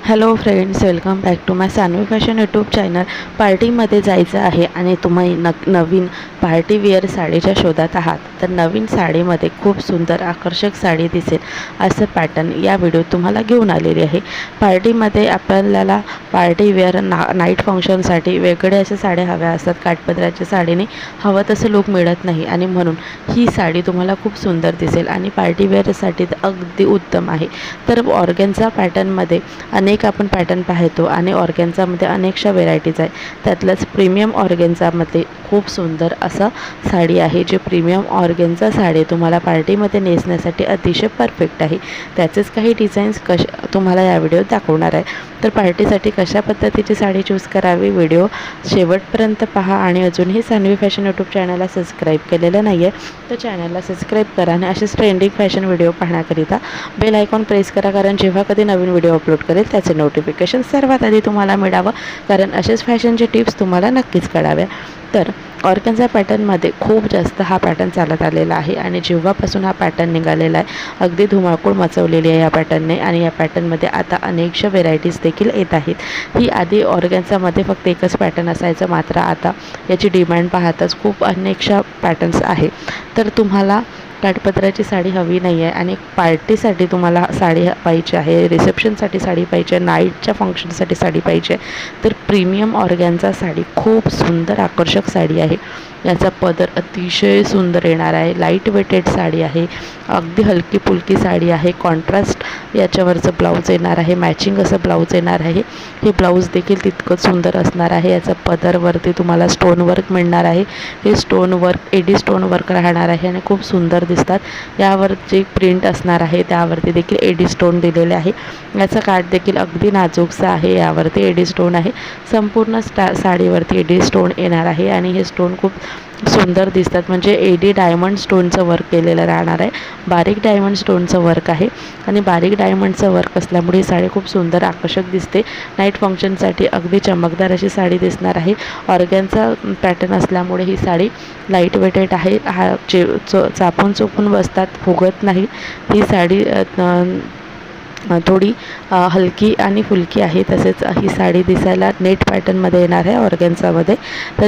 Hello friends, welcome back to my Sanvi fashion YouTube channel. पार्टीमध्ये जायचं आहे आणि तुम्ही नवीन पार्टी वेअर साडीच्या शोधात आहात, तर नवीन साडीमध्ये खूप सुंदर आकर्षक साडी दिसेल असं पॅटर्न या व्हिडिओत तुम्हाला घेऊन आलेली आहे. पार्टीमध्ये आपल्याला पार्टी वेअर नाईट फंक्शनसाठी वेगळे अशा साड्या हव्या असतात. काठपदराच्या साडीने हवं तसं लूक मिळत नाही आणि म्हणून ही साडी तुम्हाला खूप सुंदर दिसेल आणि पार्टी वेअरसाठी अगदी उत्तम आहे. तर ऑर्गेन्झा पॅटर्नमध्ये अनेक आपण पॅटर्न पाहतो आणि ऑर्गेन्झामध्ये अनेकशा व्हेरायटीज आहे. त्यातलंच प्रीमियम ऑर्गेन्झामध्ये खूप सुंदर असा साडी आहे, जी प्रीमियम ऑर्गेन्झा साडी तुम्हाला पार्टीमध्ये नेसण्यासाठी अतिशय परफेक्ट आहे. त्याचेच काही डिझाईन्स तुम्हाला या व्हिडिओत दाखवणार आहे. तर पार्टीसाठी कशा पद्धतीची साडी चूज करावी, व्हिडिओ शेवटपर्यंत पहा. आणि अजूनही सानवी फॅशन यूट्यूब चॅनलला सबस्क्राईब केलेलं नाही आहे तर चॅनलला सबस्क्राईब करा आणि असेच ट्रेंडिंग फॅशन व्हिडिओ पाहण्याकरिता बेल आयकॉन प्रेस करा, कारण जेव्हा कधी नवीन व्हिडिओ अपलोड करेल त्याचे नोटिफिकेशन सर्वात आधी तुम्हाला मिळावं, कारण असेच फॅशनचे टिप्स तुम्हाला नक्कीच कळाव्या. तर ऑर्गेन्झा पॅटर्नमध्ये खूप जास्त हा पॅटर्न चालत आलेला आहे आणि जेव्हापासून हा पॅटर्न निघालेला आहे अगदी धुमाकूळ मचवलेली आहे या पॅटर्नने. आणि या पॅटर्नमध्ये आता अनेकशा व्हेरायटीज देखील येत आहेत. ही आधी ऑर्गेन्झामध्ये फक्त एकच पॅटर्न असायचं, मात्र आता याची डिमांड पाहताच खूप अनेकशा पॅटर्न्स आहे. तर तुम्हाला काठपदराची साडी हवी नाही आहे आणि पार्टीसाठी तुम्हाला साडी पाहिजे आहे, रिसेप्शनसाठी साडी पाहिजे, नाईटच्या फंक्शनसाठी साडी पाहिजे, तर प्रीमियम ऑर्गेन्झा साडी खूप सुंदर आकर्षक साडी आहे. याचा पदर अतिशय सुंदर येणार आहे. लाईट वेटेड साडी आहे, अगदी हलकी फुलकी साडी आहे. कॉन्ट्रास्ट याच्यावरचं ब्लाऊज येणार आहे, मॅचिंग असं ब्लाऊज येणार आहे. हे ब्लाऊज देखील तितकंच सुंदर असणार आहे. याचा पदरवरती तुम्हाला स्टोन वर्क मिळणार आहे. हे stone work AD stone work राहणार आहे आणि खूप सुंदर दिसतात. यावर जे प्रिंट असणार आहे त्यावरती देखील एडी स्टोन दिलेले आहे. याचा काठ देखील अगदी नाजूकसा आहे, यावरती एडी स्टोन आहे. संपूर्ण साडीवरती एडी स्टोन येणार आहे आणि हे स्टोन खूप सुंदर दिसतात, म्हणजे एडी डायमंड स्टोनचं वर्क केलेलं राहणार आहे. बारीक डायमंड स्टोनचं वर्क आहे आणि बारीक डायमंडचं वर्क असल्यामुळे ही साडी खूप सुंदर आकर्षक दिसते. नाईट फंक्शनसाठी अगदी चमकदार अशी साडी दिसणार आहे. ऑर्गेन्झा पॅटर्न असल्यामुळे ही साडी लाईट वेटेड आहे. चापून चोपून बसतात, फुगत नाही. ही साडी थोडी हलकी आणि फुलकी आहे. तसेच ही साडी दिसायला नेट पॅटर्नमध्ये येणार आहे ऑर्गेन्झामध्ये. तर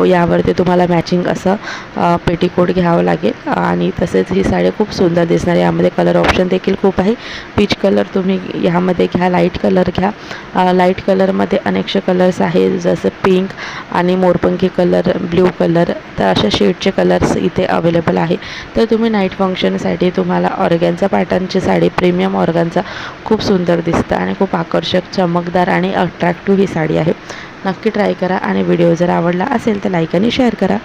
यावरती तुम्हाला मॅचिंग असं पेटीकोट घ्यावं लागेल आणि तसेच ही साडी खूप सुंदर दिसणार. यामध्ये कलर ऑप्शन देखील खूप आहे. पीच कलर तुम्ही ह्यामध्ये घ्या, लाईट कलर घ्या. लाईट कलरमध्ये अनेकशे कलर्स आहेत, जसं पिंक आणि मोरपंखी कलर, ब्ल्यू कलर, तर अशा शेडचे कलर्स इथे अवेलेबल आहे. तर तुम्ही नाईट फंक्शनसाठी तुम्हाला ऑर्गेन्झा पॅटर्नची साडी, प्रीमियम ऑर्गेन्झा खूप सुंदर दिसतं आणि खूप आकर्षक, चमकदार आणि अट्रॅक्टिव्ह ही साडी आहे. नक्की ट्राय करा आणि व्हिडिओ जर आवडला असेल तर लाईक आणि शेअर करा.